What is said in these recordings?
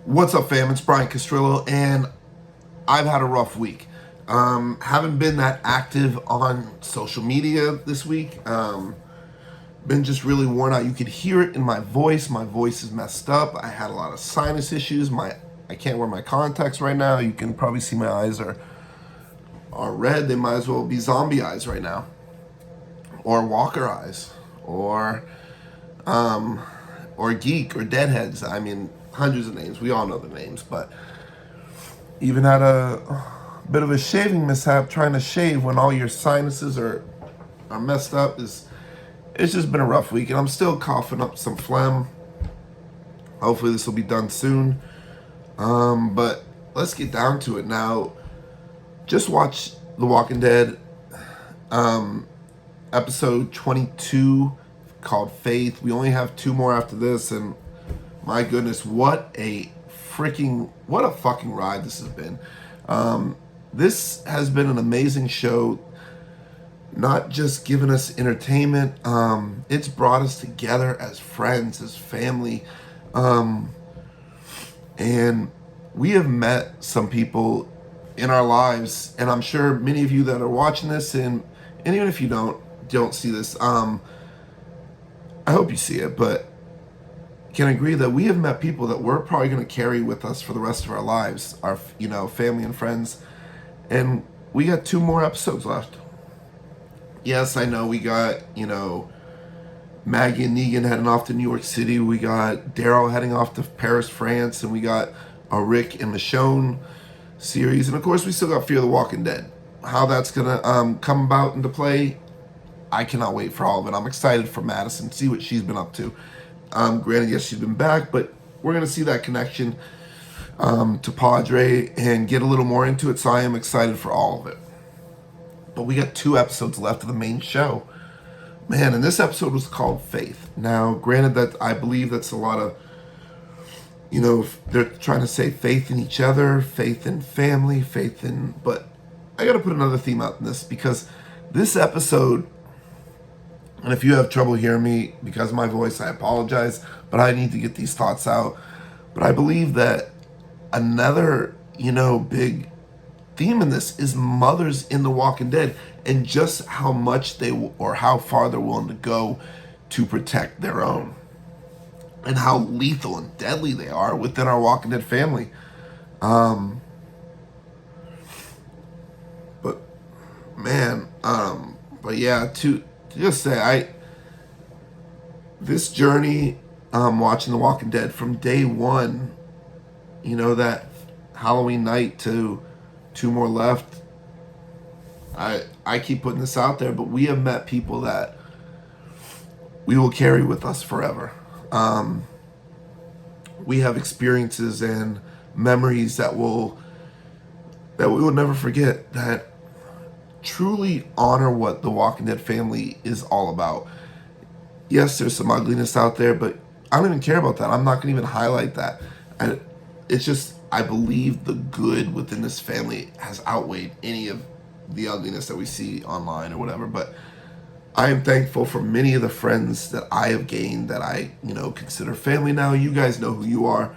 What's up, fam? It's Brian Castrillo, and I've had a rough week. Haven't been that active on social media this week. Been just really worn out. You could hear it in my voice. My voice is messed up. I had a lot of sinus issues. I can't wear my contacts right now. You can probably see my eyes are red. They might as well be zombie eyes right now, or Walker eyes, or geek or deadheads. I mean, hundreds of names. We all know the names, but even had a bit of a shaving mishap trying to shave when all your sinuses are messed up. It's just been a rough week, and I'm still coughing up some phlegm. Hopefully this will be done soon. But let's get down to it now. Just watch The Walking Dead episode 22 called Faith. We only have 2 more after this, and my goodness, what a fucking ride this has been. This has been an amazing show, not just giving us entertainment. It's brought us together as friends, as family. And we have met some people in our lives, and I'm sure many of you that are watching this, and even if you don't see this, I hope you see it, but can agree that we have met people that we're probably going to carry with us for the rest of our lives, our family and friends, and we got 2 more episodes left. Yes, I know we got Maggie and Negan heading off to New York City. We got Daryl heading off to Paris, France, and we got a Rick and Michonne series, and of course we still got Fear the Walking Dead. How that's gonna come about into play, I cannot wait for all of it. I'm excited for Madison, see what she's been up to. Granted, yes, she's been back, but we're gonna see that connection to Padre and get a little more into it, so I am excited for all of it. But we got 2 episodes left of the main show. Man, and this episode was called Faith. Now, granted that I believe that's a lot of, they're trying to say faith in each other, faith in family, but I gotta put another theme out in this, because this episode, and if you have trouble hearing me because of my voice, I apologize, but I need to get these thoughts out. But I believe that another, big theme in this is mothers in The Walking Dead, and just how much or how far they're willing to go to protect their own, and how lethal and deadly they are within our Walking Dead family. But man, but yeah, to just say, this journey, watching The Walking Dead from day one, that Halloween night to 2 more left. I keep putting this out there, but we have met people that we will carry with us forever. We have experiences and memories that we will never forget, that truly honor what the Walking Dead family is all about. Yes, there's some ugliness out there, but I don't even care about that. I'm not going to even highlight that. It's just, I believe the good within this family has outweighed any of the ugliness that we see online or whatever. But I am thankful for many of the friends that I have gained that I, consider family now. You guys know who you are.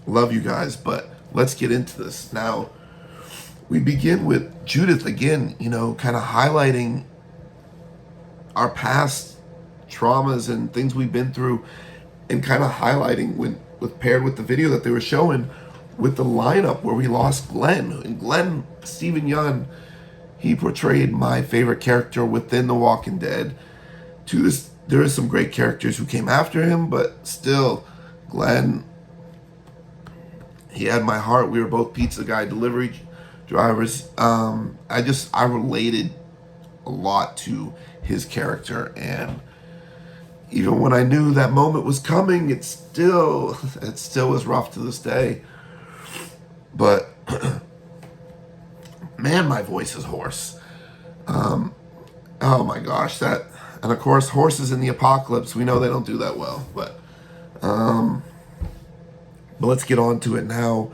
Love you guys, but let's get into this. Now, we begin with Judith again, kind of highlighting our past traumas and things we've been through, and kind of highlighting with paired with the video that they were showing with the lineup where we lost Glenn. And Glenn, Stephen Yeun, he portrayed my favorite character within The Walking Dead. There is some great characters who came after him, but still, Glenn, he had my heart. We were both pizza guy delivery drivers. I related a lot to his character, and even when I knew that moment was coming, it still was rough to this day. But man, my voice is hoarse. Oh my gosh, and of course, horses in the apocalypse, we know they don't do that well. But let's get on to it now.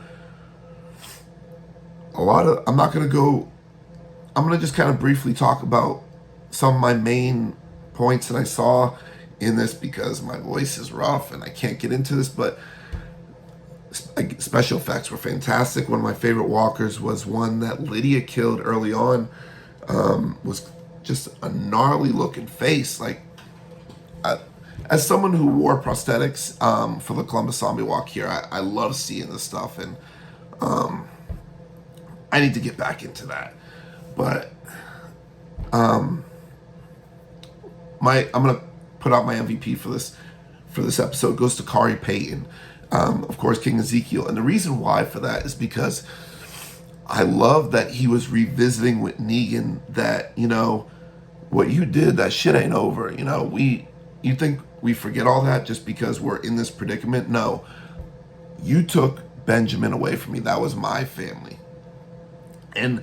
I'm going to just kind of briefly talk about some of my main points that I saw in this because my voice is rough and I can't get into this, but special effects were fantastic. One of my favorite walkers was one that Lydia killed early on. Was just a gnarly looking face. Like, as someone who wore prosthetics for the Columbus Zombie Walk here, I love seeing this stuff, and I need to get back into that. But I'm gonna put out my MVP for this episode. It goes to Kari Payton, of course, King Ezekiel, and the reason why for that is because I love that he was revisiting with Negan that, you know, what you did, that shit ain't over. You know, you think we forget all that just because we're in this predicament? No, you took Benjamin away from me. That was my family, and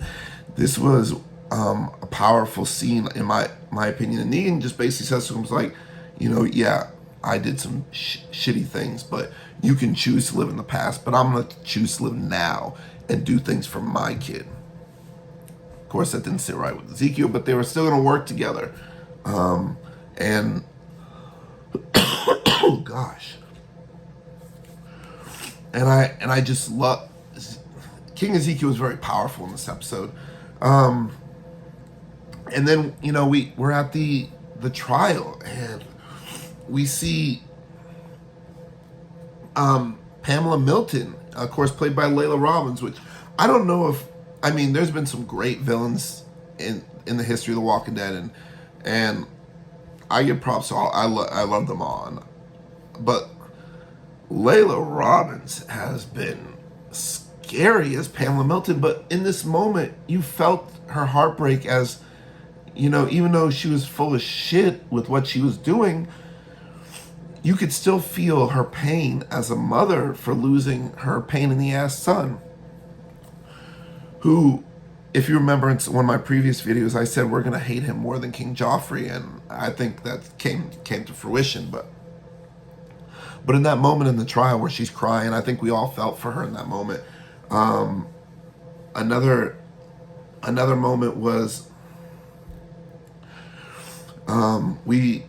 this was a powerful scene in my opinion. And Negan just basically says to him, like, you know, yeah, I did some shitty things, but you can choose to live in the past, but I'm gonna choose to live now and do things for my kid. Of course, that didn't sit right with Ezekiel, but they were still gonna work together. And oh gosh, and I just love King Ezekiel was very powerful in this episode. And then, you know, we're at the trial, and we see Pamela Milton, of course, played by Layla Robbins, which I don't know if, I mean, there's been some great villains in the history of The Walking Dead, and I give props to all. I love them all, but Layla Robbins has been scary as Pamela Milton. But in this moment, you felt her heartbreak as, you know, even though she was full of shit with what she was doing, you could still feel her pain as a mother for losing her pain in the ass son, who, if you remember in one of my previous videos, I said we're going to hate him more than King Joffrey, and I think that came to fruition. But in that moment in the trial where she's crying, I think we all felt for her in that moment. Another moment was we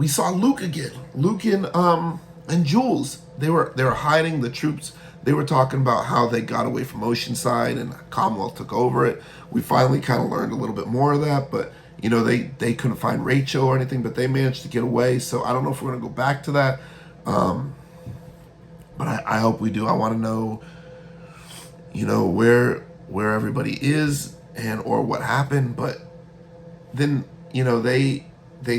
saw Luke again. Luke and Jules. They were hiding. The troops, they were talking about how they got away from Oceanside and Commonwealth took over it. We finally kind of learned a little bit more of that, but you know, they couldn't find Rachel or anything, but they managed to get away. So I don't know if we're going to go back to that. But I hope we do. I want to know, you know, where everybody is and or what happened. But then, you know, they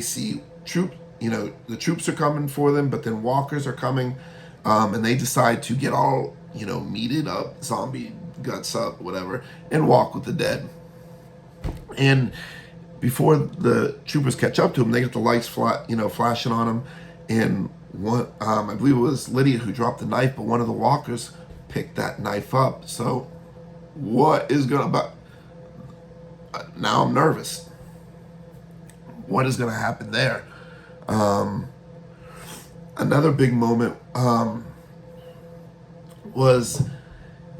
see troops, you know, the troops are coming for them, but then walkers are coming, and they decide to get all, you know, meated up, zombie guts up, whatever, and walk with the dead. And before the troopers catch up to them, they get the lights flashing on them, and one, I believe it was Lydia who dropped the knife, but one of the walkers picked that knife up. So what is gonna now I'm nervous. What is gonna happen there? Another big moment was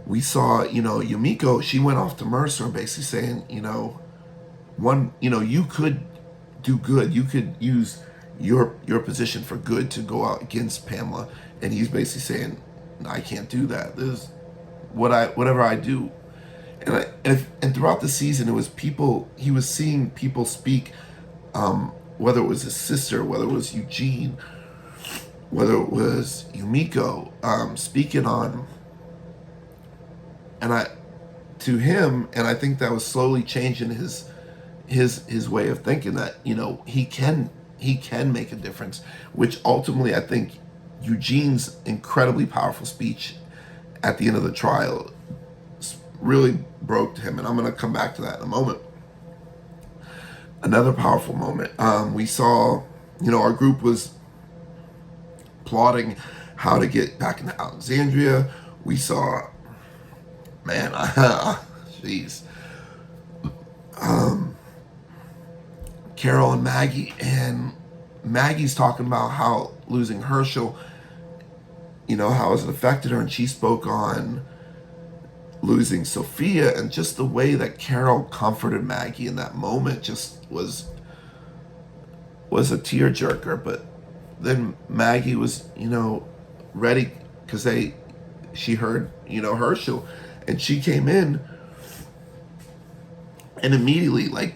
we saw, you know, Yumiko, she went off to Mercer basically saying, you know, you could do good. You could use your position for good to go out against Pamela. And he's basically saying, I can't do that. There's whatever I do. And throughout the season, it was people, he was seeing people speak, whether it was his sister, whether it was Eugene, whether it was Yumiko, speaking on, to him, and I think that was slowly changing his way of thinking, that, you know, he can make a difference, which ultimately I think Eugene's incredibly powerful speech at the end of the trial really broke to him, and I'm going to come back to that in a moment. Another powerful moment, we saw, you know, our group was plotting how to get back into Alexandria. We saw, man, jeez, Carol and Maggie, and Maggie's talking about how losing Herschel, you know, how it affected her, and she spoke on losing Sophia, and just the way that Carol comforted Maggie in that moment just was was a tearjerker. But then Maggie was, ready because she heard, Herschel, and she came in and immediately, like,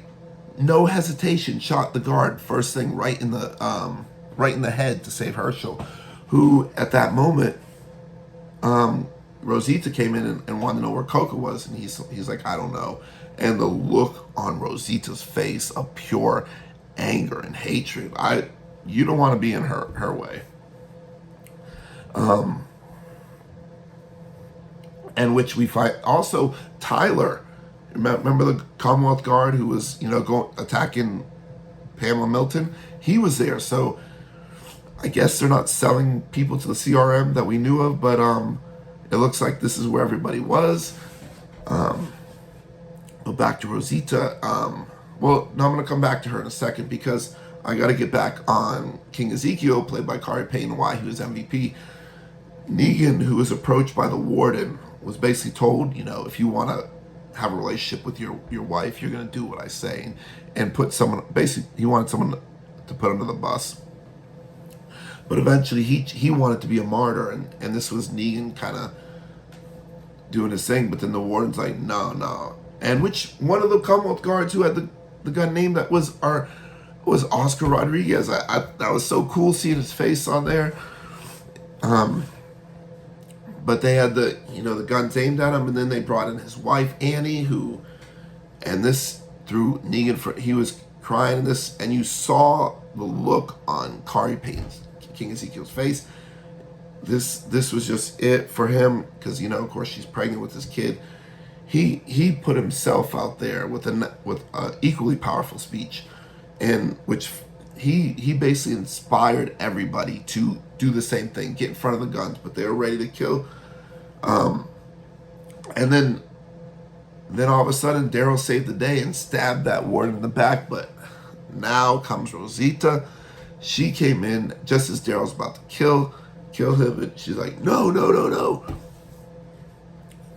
no hesitation, shot the guard first thing right in the head to save Herschel, who at that moment, Rosita came in and wanted to know where Coco was, and he's like, I don't know. And the look on Rosita's face of pure anger and hatred, you don't want to be in her way. And which we find also Tyler. Remember the Commonwealth Guard who was, attacking Pamela Milton? He was there. So I guess they're not selling people to the CRM that we knew of, but it looks like this is where everybody was. But back to Rosita. Well, no, I'm going to come back to her in a second because I got to get back on King Ezekiel, played by Kari Payne, why he was MVP. Negan, who was approached by the warden, was basically told, if you want to have a relationship with your wife, you're going to do what I say. And put someone, basically, he wanted someone to put under the bus. But eventually, he wanted to be a martyr, and this was Negan kind of doing his thing. But then the warden's like, no. And which one of the Commonwealth Guards who had the gun name that was Oscar Rodriguez. That was so cool seeing his face on there. But they had the guns aimed at him, and then they brought in his wife Annie, and this threw Negan he was crying in this, and you saw the look on Kari Payne's King Ezekiel's face. This was just it for him because of course she's pregnant with his kid. He put himself out there with an equally powerful speech, and which he basically inspired everybody to do the same thing, get in front of the guns, but they were ready to kill. And then all of a sudden Daryl saved the day and stabbed that warden in the back. But now comes Rosita. She came in just as Daryl's about to kill him, and she's like, no.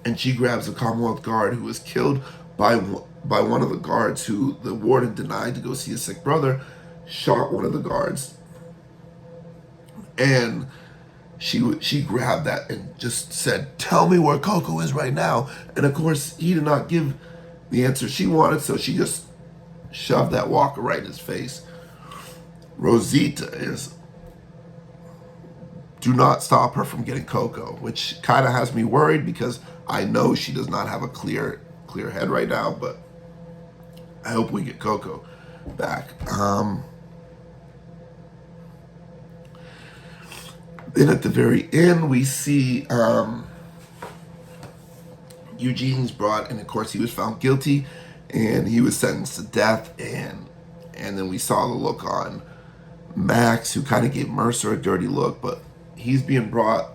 And she grabs a Commonwealth Guard who was killed by one of the guards who the warden denied to go see his sick brother, shot one of the guards. And she grabbed that and just said, tell me where Coco is right now. And of course, he did not give the answer she wanted, so she just shoved that walker right in his face. Rosita is, do not stop her from getting Coco, which kind of has me worried because I know she does not have a clear head right now, but I hope we get Coco back. Then at the very end, we see Eugene's brought, and of course he was found guilty, and he was sentenced to death, and then we saw the look on Max, who kind of gave Mercer a dirty look, but he's being brought,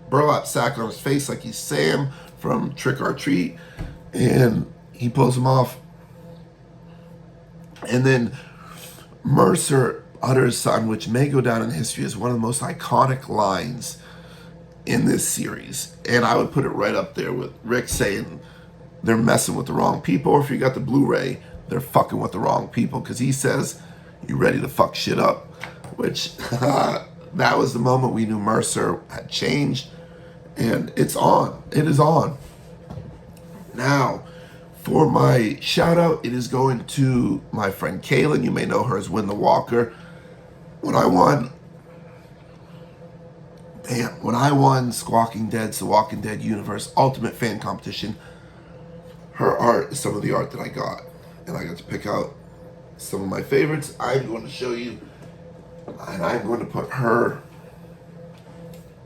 burlap sack on his face like he's Sam from Trick or Treat, and he pulls him off. And then Mercer utters something which may go down in history as one of the most iconic lines in this series. And I would put it right up there with Rick saying they're messing with the wrong people, or if you got the Blu-ray, they're fucking with the wrong people, because he says, you ready to fuck shit up? Which, that was the moment we knew Mercer had changed, and it's on. It is on. Now, for my shout out, it is going to my friend Kaylin. You may know her as Win the Walker. When I won Squawking Dead's The Walking Dead Universe Ultimate Fan Competition, her art is some of the art that I got. And I got to pick out some of my favorites. I'm going to show you, and I'm going to put her,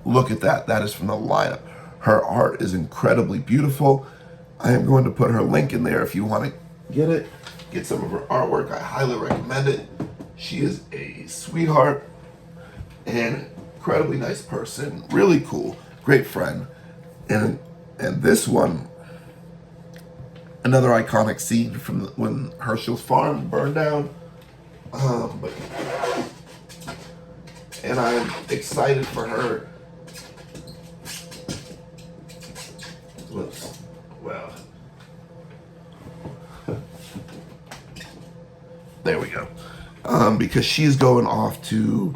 look at that. That is from the lineup. Her art is incredibly beautiful. I am going to put her link in there if you want to get some of her artwork. I highly recommend it. She is a sweetheart and incredibly nice person, really cool, great friend. And this one, another iconic scene from when Herschel's farm burned down. And I'm excited for her. Whoops. Well, there we go. because she's going off to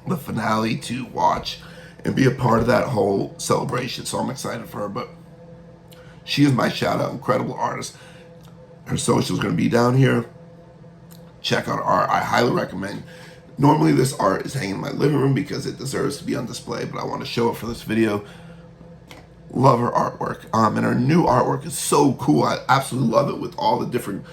the finale to watch and be a part of that whole celebration. So I'm excited for her. But she is my shout out, incredible artist. Her social is going to be down here. Check out her art. I highly recommend. Normally this art is hanging in my living room because it deserves to be on display, but I want to show it for this video. Love her artwork. And her new artwork is so cool. I absolutely love it with all the different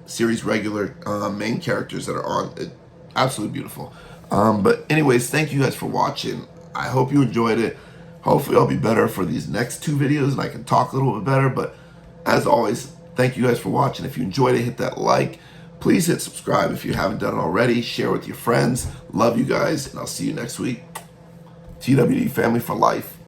series regular main characters that are on it. Absolutely beautiful. But anyways, thank you guys for watching. I hope you enjoyed it. Hopefully I'll be better for these next 2 videos and I can talk a little bit better. But as always, thank you guys for watching. If you enjoyed it, hit that like. Please hit subscribe if you haven't done it already. Share with your friends. Love you guys, and I'll see you next week. TWD Family for Life.